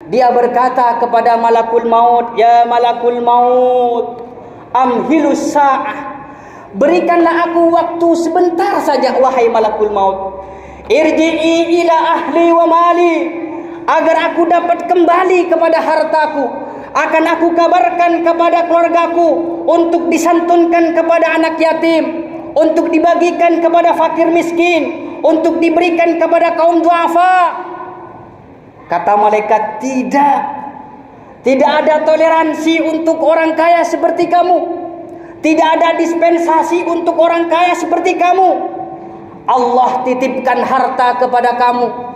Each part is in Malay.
Dia berkata kepada malakul maut, "Ya malakul maut, amhilus sa'ah. Berikanlah aku waktu sebentar saja wahai malakul maut. Irji'i ila ahli wa mali, agar aku dapat kembali kepada hartaku. Akan aku kabarkan kepada keluargaku untuk disantunkan kepada anak yatim, untuk dibagikan kepada fakir miskin, untuk diberikan kepada kaum duafa." Kata malaikat, tidak. Tidak ada toleransi untuk orang kaya seperti kamu. Tidak ada dispensasi untuk orang kaya seperti kamu. Allah titipkan harta kepada kamu.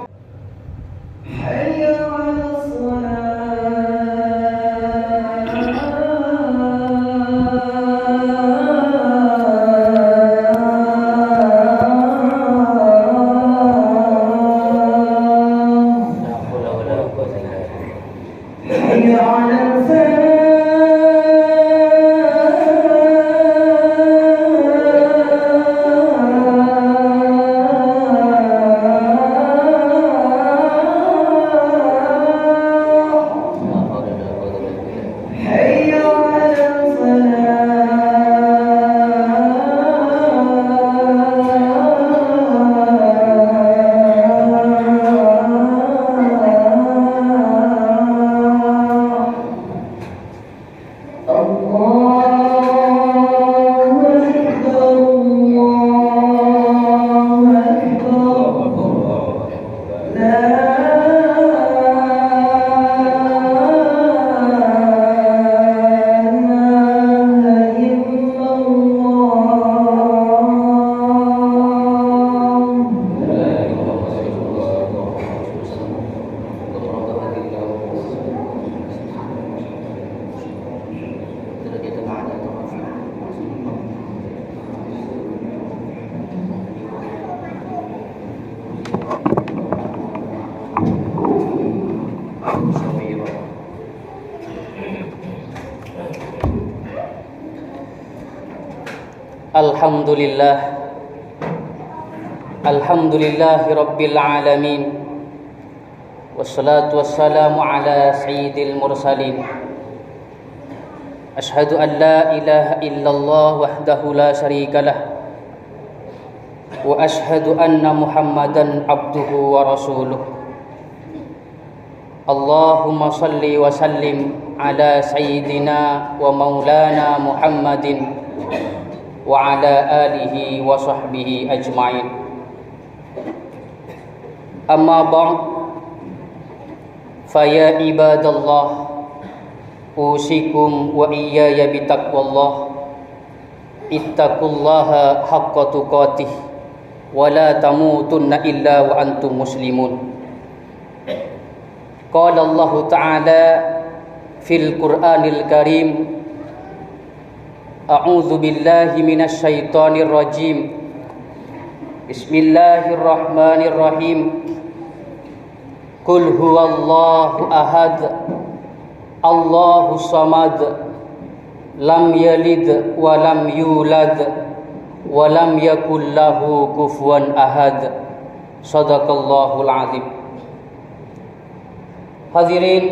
Alhamdulillah, alhamdulillahi rabbil alamin, wassalatu wassalamu ala sayyidil mursalin. Ashhadu an la ilaha illallah wahdahu la syarikalah, wa ashhadu anna Muhammadan abduhu wa rasuluh. Allahumma salli wa sallim ala sayyidina wa maulana Muhammadin wa ala alihi wa sahbihi ajma'in. Amma ba'd, fa ya ibadallah, usikum wa iyaya bitaqwallah. Ittaqullaha haqqa tuqatih wa la tamutunna illa wa antum muslimun. Qala Allah Ta'ala fil Qur'anil Karim, A'udzu billahi minasy syaithanir rajim. Bismillahirrahmanirrahim. Qul huwallahu ahad, Allahus samad, lam yalid wa lam yulad wa lam yakul lahu kufuwan ahad. Shadaqallahul azim. Hadirin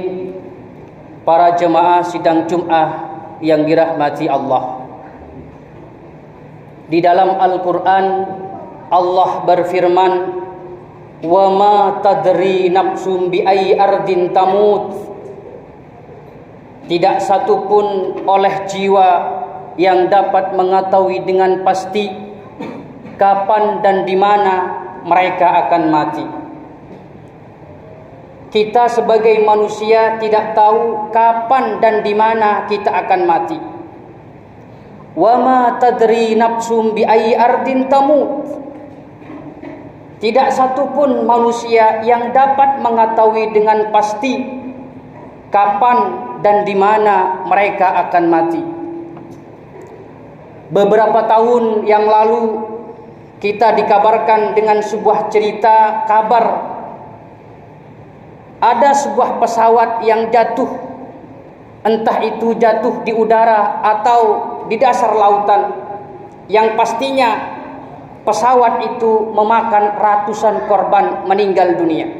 para jemaah sidang Jumat yang dirahmati Allah. Di dalam Al-Quran Allah berfirman, "Wa ma tadri nafsum bi ayyi ardin tamut." Tidak satupun oleh jiwa yang dapat mengetahui dengan pasti kapan dan di mana mereka akan mati. Kita sebagai manusia tidak tahu kapan dan di mana kita akan mati. Wa ma tadri nafsum bi ayyi ardin tamut. Tidak satupun manusia yang dapat mengetahui dengan pasti kapan dan di mana mereka akan mati. Beberapa tahun yang lalu kita dikabarkan dengan sebuah cerita kabar ada sebuah pesawat yang jatuh, entah itu jatuh di udara atau di dasar lautan, yang pastinya pesawat itu memakan ratusan korban meninggal dunia.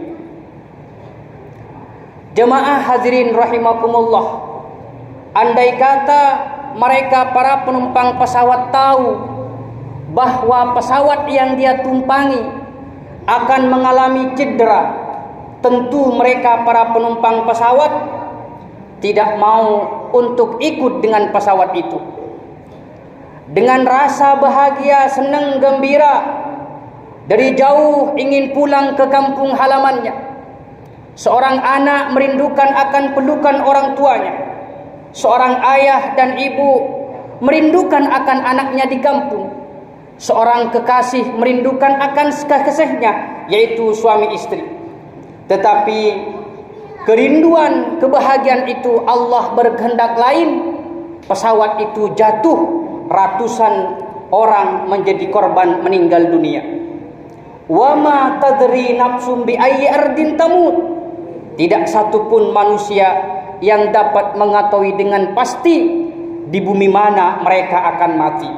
Jemaah hadirin rahimakumullah, andai kata mereka para penumpang pesawat tahu bahwa pesawat yang dia tumpangi akan mengalami cedera, tentu mereka para penumpang pesawat tidak mau untuk ikut dengan pesawat itu. Dengan rasa bahagia, senang, gembira, dari jauh ingin pulang ke kampung halamannya. Seorang anak merindukan akan pelukan orang tuanya. Seorang ayah dan ibu merindukan akan anaknya di kampung. Seorang kekasih merindukan akan kekasihnya, yaitu suami istri. Tetapi kerinduan, kebahagiaan itu Allah berkehendak lain. Pesawat itu jatuh, ratusan orang menjadi korban, meninggal dunia. Wa ma tadri nafsum bi ayyi ardin tamut. Tidak satupun manusia yang dapat mengetahui dengan pasti di bumi mana mereka akan mati.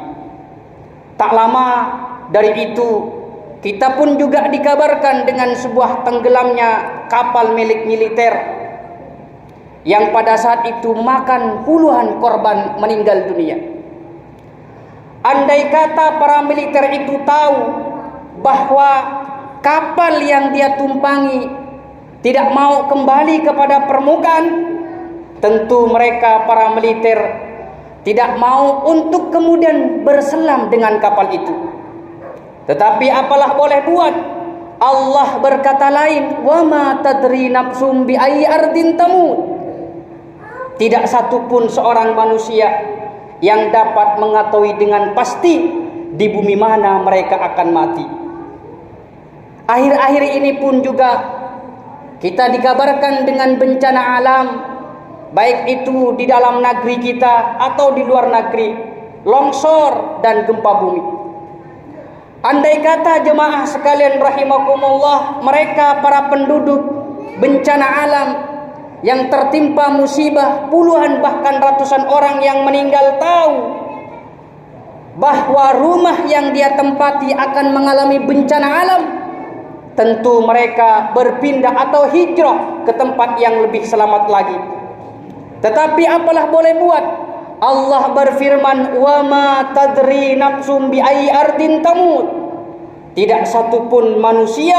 Tak lama dari itu, kita pun juga dikabarkan dengan sebuah tenggelamnya kapal milik militer yang pada saat itu makan puluhan korban meninggal dunia. Andai kata para militer itu tahu bahwa kapal yang dia tumpangi tidak mau kembali kepada permukaan, tentu mereka para militer tidak mau untuk kemudian berselam dengan kapal itu. Tetapi apalah boleh buat, Allah berkata lain, wa ma tadri nafsum bi ayyi ardin tamut. Tidak satupun seorang manusia yang dapat mengetahui dengan pasti di bumi mana mereka akan mati. Akhir-akhir ini pun juga kita dikabarkan dengan bencana alam, baik itu di dalam negeri kita atau di luar negeri, longsor dan gempa bumi. Andai kata jemaah sekalian rahimakumullah, mereka para penduduk bencana alam yang tertimpa musibah, puluhan bahkan ratusan orang yang meninggal tahu bahwa rumah yang dia tempati akan mengalami bencana alam, tentu mereka berpindah atau hijrah ke tempat yang lebih selamat lagi. Tetapi apalah boleh buat, Allah berfirman, wa ma tadri nafsum bi ayyi ardin tamut. Tidak satupun manusia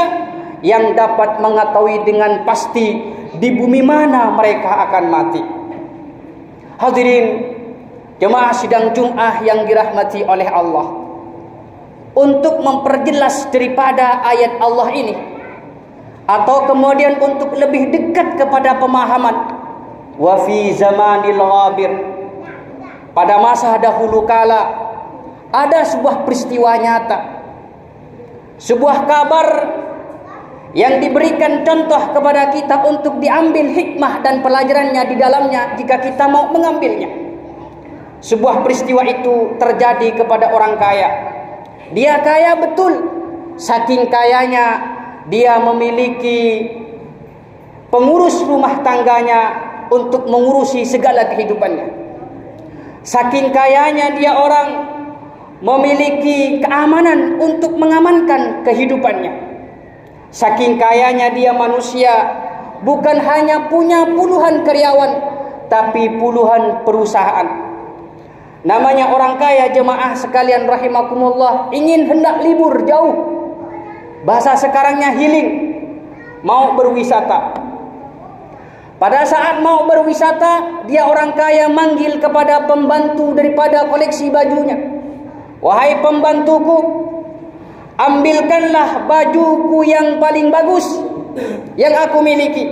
yang dapat mengetahui dengan pasti di bumi mana mereka akan mati. Hadirin jemaah sidang Jumat yang dirahmati oleh Allah, untuk memperjelas daripada ayat Allah ini, atau kemudian untuk lebih dekat kepada pemahaman, wa fi zamanil ghabir, pada masa dahulu kala ada sebuah peristiwa nyata, sebuah kabar yang diberikan contoh kepada kita untuk diambil hikmah dan pelajarannya di dalamnya jika kita mau mengambilnya. Sebuah peristiwa itu terjadi kepada orang kaya. Dia kaya betul, saking kayanya dia memiliki pengurus rumah tangganya untuk mengurusi segala kehidupannya. Saking kayanya dia orang memiliki keamanan untuk mengamankan kehidupannya. Saking kayanya dia manusia, bukan hanya punya puluhan karyawan, tapi puluhan perusahaan. Namanya orang kaya jemaah sekalian rahimakumullah, ingin hendak libur jauh, bahasa sekarangnya healing, mau berwisata. Pada saat mau berwisata, dia orang kaya manggil kepada pembantu daripada koleksi bajunya, wahai pembantuku, ambilkanlah bajuku yang paling bagus yang aku miliki.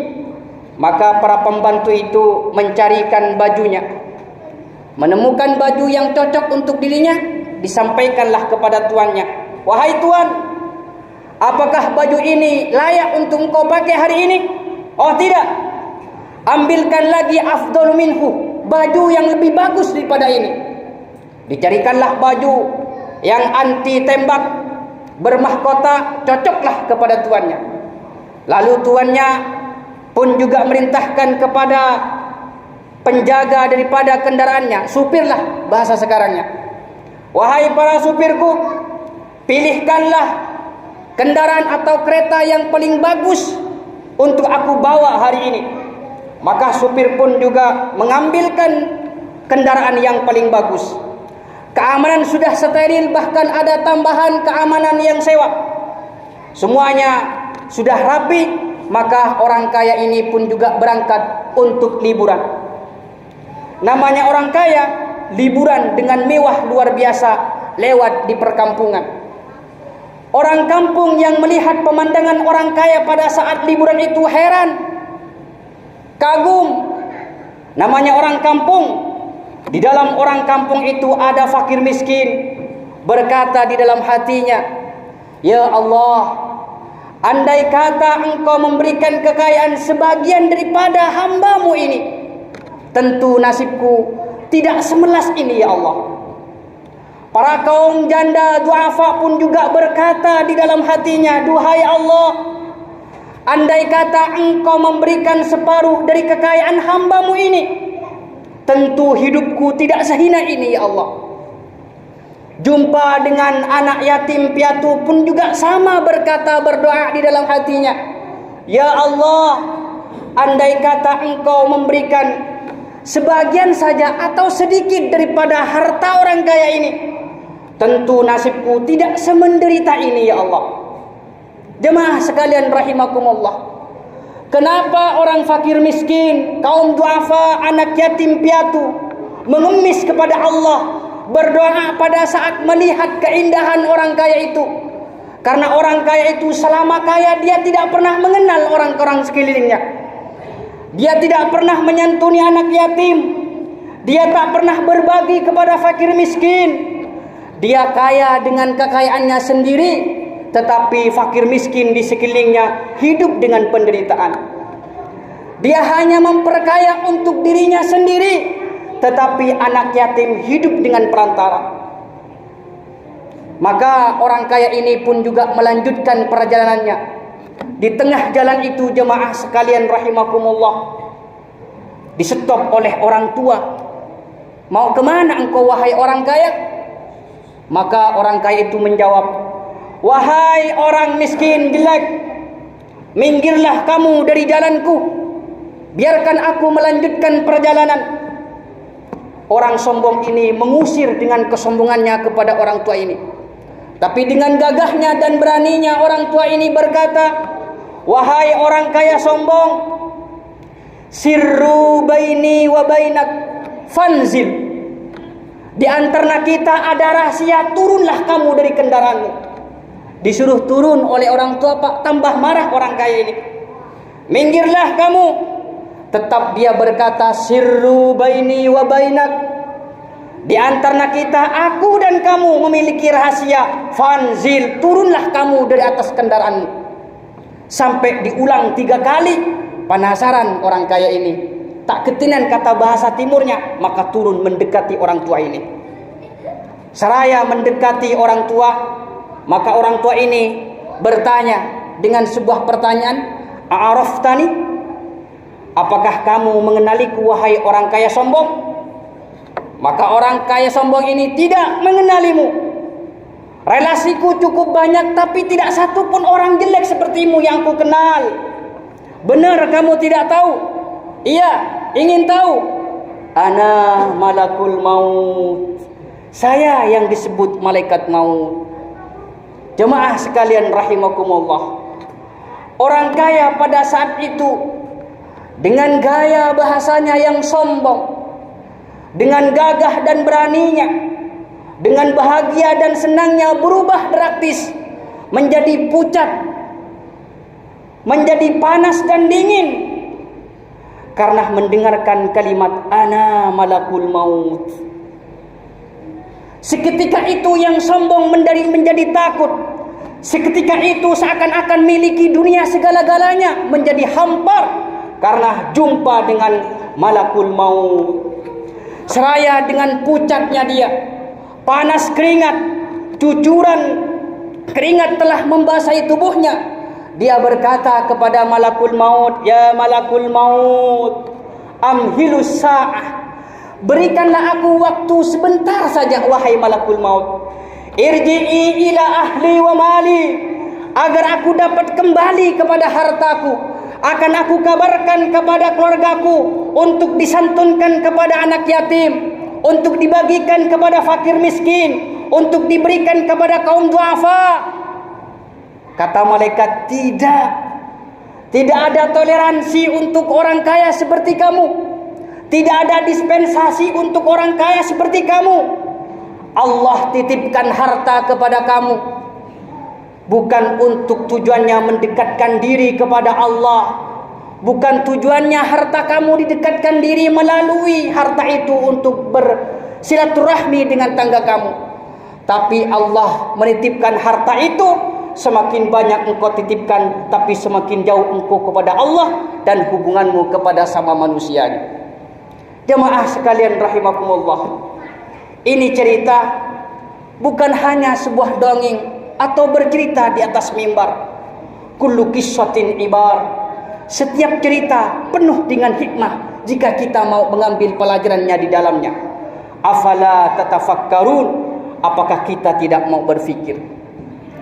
Maka para pembantu itu mencarikan bajunya, menemukan baju yang cocok untuk dirinya, disampaikanlah kepada tuannya, wahai tuan, apakah baju ini layak untuk engkau pakai hari ini? Oh tidak, ambilkan lagi afdal minhu, baju yang lebih bagus daripada ini. Dicarikanlah baju yang anti tembak, bermahkota, cocoklah kepada tuannya. Lalu tuannya pun juga merintahkan kepada penjaga daripada kendaraannya, supirlah bahasa sekarangnya, wahai para supirku, pilihkanlah kendaraan atau kereta yang paling bagus untuk aku bawa hari ini. Maka supir pun juga mengambilkan kendaraan yang paling bagus. Keamanan sudah steril, bahkan ada tambahan keamanan yang sewa. Semuanya sudah rapi, maka orang kaya ini pun juga berangkat untuk liburan. Namanya orang kaya, liburan dengan mewah luar biasa lewat di perkampungan. Orang kampung yang melihat pemandangan orang kaya pada saat liburan itu heran, kagum. Namanya orang kampung. Di dalam orang kampung itu ada fakir miskin, berkata di dalam hatinya, "Ya Allah, andai kata Engkau memberikan kekayaan sebagian daripada hamba-Mu ini, tentu nasibku tidak semelas ini ya Allah." Para kaum janda duafa pun juga berkata di dalam hatinya, "Duhai Allah, andai kata Engkau memberikan separuh dari kekayaan hamba-Mu ini, tentu hidupku tidak sehina ini ya Allah." Jumpa dengan anak yatim piatu pun juga sama berkata, berdoa di dalam hatinya, "Ya Allah, andai kata Engkau memberikan sebagian saja atau sedikit daripada harta orang kaya ini, tentu nasibku tidak semenderita ini ya Allah." Jemaah sekalian rahimakumullah, kenapa orang fakir miskin, kaum duafa, anak yatim piatu mengemis kepada Allah, berdoa pada saat melihat keindahan orang kaya itu? Karena orang kaya itu selama kaya dia tidak pernah mengenal orang-orang sekelilingnya. Dia tidak pernah menyantuni anak yatim. Dia tak pernah berbagi kepada fakir miskin. Dia kaya dengan kekayaannya sendiri, tetapi fakir miskin di sekelilingnya hidup dengan penderitaan. Dia hanya memperkaya untuk dirinya sendiri, tetapi anak yatim hidup dengan perantara. Maka orang kaya ini pun juga melanjutkan perjalanannya. Di tengah jalan itu, jemaah sekalian rahimakumullah, disetop oleh orang tua. "Mau kemana engkau wahai orang kaya?" Maka orang kaya itu menjawab, "Wahai orang miskin jelek, minggirlah kamu dari jalanku, biarkan aku melanjutkan perjalanan." Orang sombong ini mengusir dengan kesombongannya kepada orang tua ini. Tapi dengan gagahnya dan beraninya orang tua ini berkata, "Wahai orang kaya sombong, sirru baini wa bainak fanzil. Di antara kita ada rahasia, turunlah kamu dari kendaraanmu." Disuruh turun oleh orang tua, Pak, tambah marah orang kaya ini. "Minggirlah kamu." Tetap dia berkata, "Sirru baini wa bainak. Di antara kita, aku dan kamu memiliki rahasia. Fanzil, turunlah kamu dari atas kendaraanmu." Sampai diulang 3 kali. Penasaran orang kaya ini, tak ketinan kata bahasa timurnya, maka turun mendekati orang tua ini. Seraya mendekati orang tua, maka orang tua ini bertanya dengan sebuah pertanyaan, "A'araftani? Apakah kamu mengenaliku wahai orang kaya sombong?" Maka orang kaya sombong ini, "Tidak mengenalimu. Relasiku cukup banyak, tapi tidak satu pun orang jelek sepertimu yang ku kenal." "Benar kamu tidak tahu?" "Iya, ingin tahu." "Ana malakul maut." Saya yang disebut malaikat maut. Jemaah sekalian rahimakumullah, orang kaya pada saat itu dengan gaya bahasanya yang sombong, dengan gagah dan beraninya, dengan bahagia dan senangnya berubah drastis menjadi pucat, menjadi panas dan dingin karena mendengarkan kalimat "ana malakul maut." Seketika itu yang sombong menjadi takut. Seketika itu seakan-akan miliki dunia segala-galanya menjadi hampar karena jumpa dengan malakul maut. Seraya dengan pucatnya dia, panas keringat, cucuran keringat telah membasahi tubuhnya, dia berkata kepada malakul maut, "Ya malakul maut, amhilus sa'ah. Berikanlah aku waktu sebentar saja wahai malakul maut. Irji'i ila ahli wa mali, agar aku dapat kembali kepada hartaku, akan aku kabarkan kepada keluargaku untuk disantunkan kepada anak yatim, untuk dibagikan kepada fakir miskin, untuk diberikan kepada kaum duafa. Kata malaikat, tidak. Tidak ada toleransi untuk orang kaya seperti kamu. Tidak ada dispensasi untuk orang kaya seperti kamu. Allah titipkan harta kepada kamu bukan untuk tujuannya mendekatkan diri kepada Allah. Bukan tujuannya harta kamu didekatkan diri melalui harta itu untuk bersilaturahmi dengan tangga kamu. Tapi Allah menitipkan harta itu, semakin banyak engkau titipkan, tapi semakin jauh engkau kepada Allah dan hubunganmu kepada sama manusia. Jemaah sekalian rahimakumullah, ini cerita bukan hanya sebuah dongeng atau bercerita di atas mimbar. Kullu qissatin ibar. Setiap cerita penuh dengan hikmah jika kita mau mengambil pelajarannya di dalamnya. Afala tatafakkarun? Apakah kita tidak mau berfikir?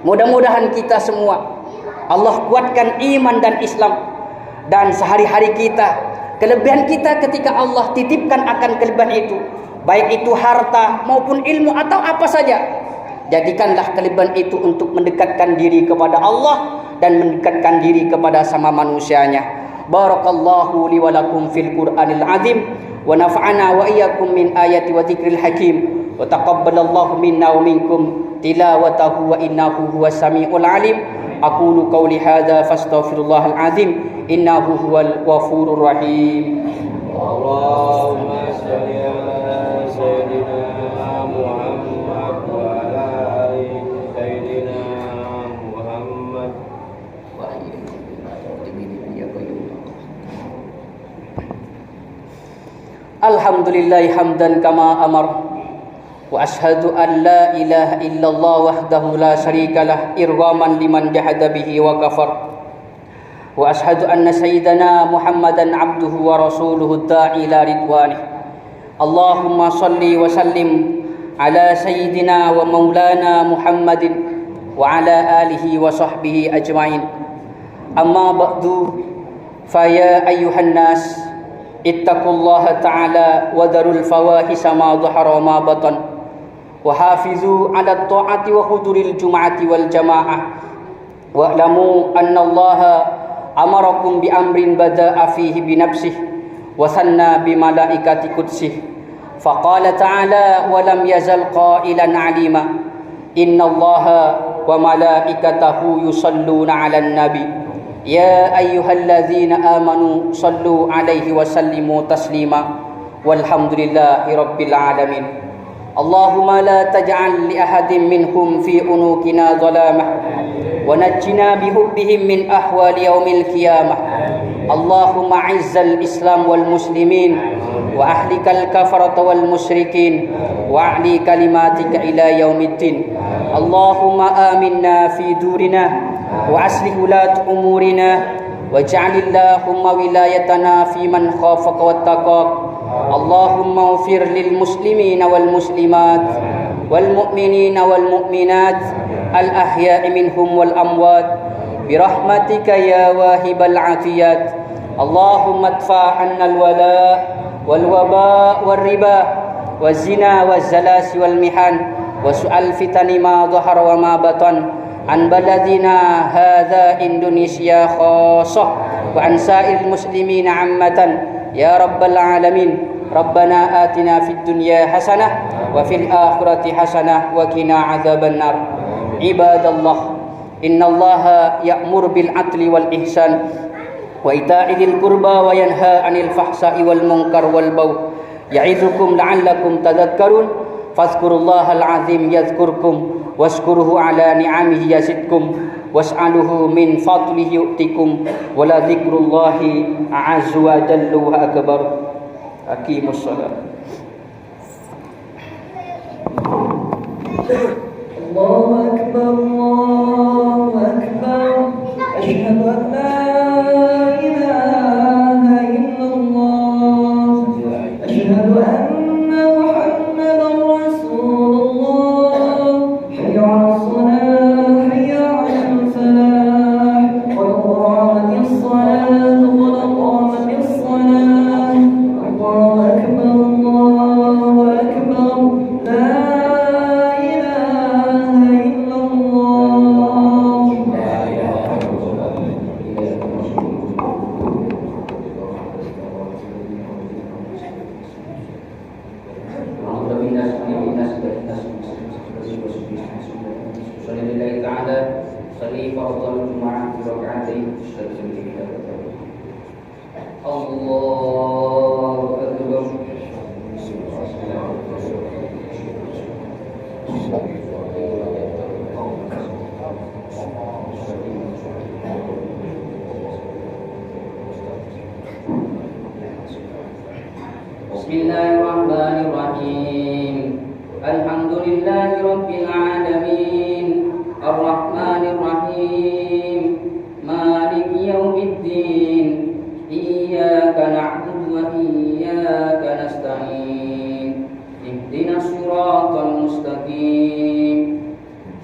Mudah-mudahan kita semua Allah kuatkan iman dan Islam, dan sehari-hari kita, kelebihan kita ketika Allah titipkan akan kelebihan itu, baik itu harta maupun ilmu atau apa saja, jadikanlah kelebihan itu untuk mendekatkan diri kepada Allah dan mendekatkan diri kepada sama manusianya. Barakallahu li wa lakum fil Qur'anil azim wa nafa'ana wa iyyakum min ayati wa dzikril hakim wa taqabbalallahu minna wa minkum tilawatahu wa innahu huwas samiul alim. Aqulu qawli hadza fastaghfirullahal azim innahu huwal ghafurur rahim. Allahumma shalli ala sayyidina Muhammad wa ala ali sayyidina Muhammad. Alhamdulillah hamdan kama amar. Wa ashhadu an la ilaha illallah wahdahu la syarikalah irghaman liman jahada bihi wa kafar. Wa ashhadu anna sayyidana Muhammadan abduhu wa rasuluhu da'i ila ridwanih. Allahumma salli wa sallim ala sayyidina wa maulana Muhammadin wa ala alihi wa sahbihi ajma'in. Amma ba'du, fa ya ayyuhan nas ittaqullaha ta'ala wa darul fawahisa ma dhahara wa ma batan. وحافظوا على الطاعة وحضور الجمعة والجماعة واعلموا أن الله أمركم بأمر بدأ فيه بنفسه وثنى بملائكة قدسه فقال تعالى ولم يزل قائلا عليما إن الله وملائكته يصلون على النبي يا أيها الذين آمنوا صلوا عليه وسلموا تسليما والحمد لله رب العالمين. اللهم لا تجعل لأحد منهم في عنقنا ظلامة ونجنا بحبهم من أحوال يوم القيامة. اللهم أعز الإسلام والمسلمين وأهلك الكفرة والمشركين وأعلي كلماتك إلى يوم الدين. اللهم آمنا في دورنا وأصلح ولاة أمورنا واجعل اللهم ولايتنا في من خافك واتقاك. اللهم اغفر للمسلمين والمسلمات والمؤمنين والمؤمنات الأحياء منهم والأموات برحمتك يا واهب العطيات. اللهم ادفع عنا الولاء والوباء والربا والزنا والزلاس والمحن وسوء الفتن ما ظهر وما بطن عن بلدنا هذا إندونيسيا خاصة وعن سائر المسلمين عامة يا رب العالمين. ربنا آتنا في الدنيا حسنة وفي الآخرة حسنة وقنا عذاب النار. عباد الله إن الله يأمر بالعدل والإحسان وإيتاء ذي القربى وينهى عن الفحشاء والمنكر والبغي يعظكم لعلكم تذكرون. فاذكروا الله العظيم يذكركم واشكروه على نعمه يزدكم واسألوه من فضله يؤتكم ولذكر الله أعز وجل وأكبر. أقيموا الصلاة. الله أكبر الله أكبر أشهد أن لا إله إلا الله أشهد أن محمدا رسول الله. حي على الصلاة حي على الفلاح قد قامت الصلاة بركعتين الشمس الله أكبر Bismillahirrahmanirrahim. Alhamdulillahi rabbil alamin. Ar-Rahmanir Rahim. Maliki yaumiddin. Iyyaka na'budu wa iyyaka nasta'in. Ihdinas siratal mustaqim.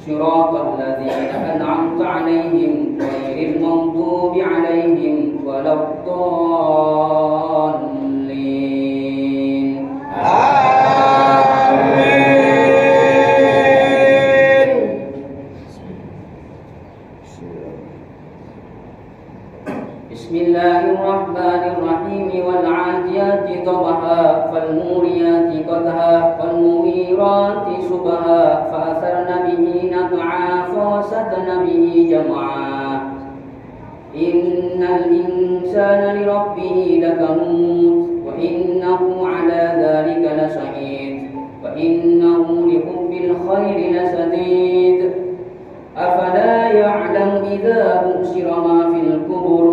Siratal ladzina an'amta 'alaihim ghairil maghdubi 'alaihim waladdallin. Amin. Bismillahirrahmanirrahim. Wal 'adiyati dhabha fal muriyati qadha wal mughirati subha fa atharna bihi naq'a fa wasatna bihi jam'a. Innal insana li rabbih lakanud wa innahu 'ala dhalika lashahid wa innahu li hubbil khairi lasadid. Afala ya'lamu idza bu'sira ma fil qubur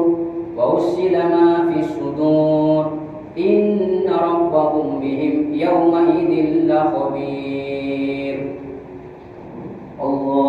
wa usila ma fis sudur. Inna rabbahum bihim yawma idzin lakhabir. Allah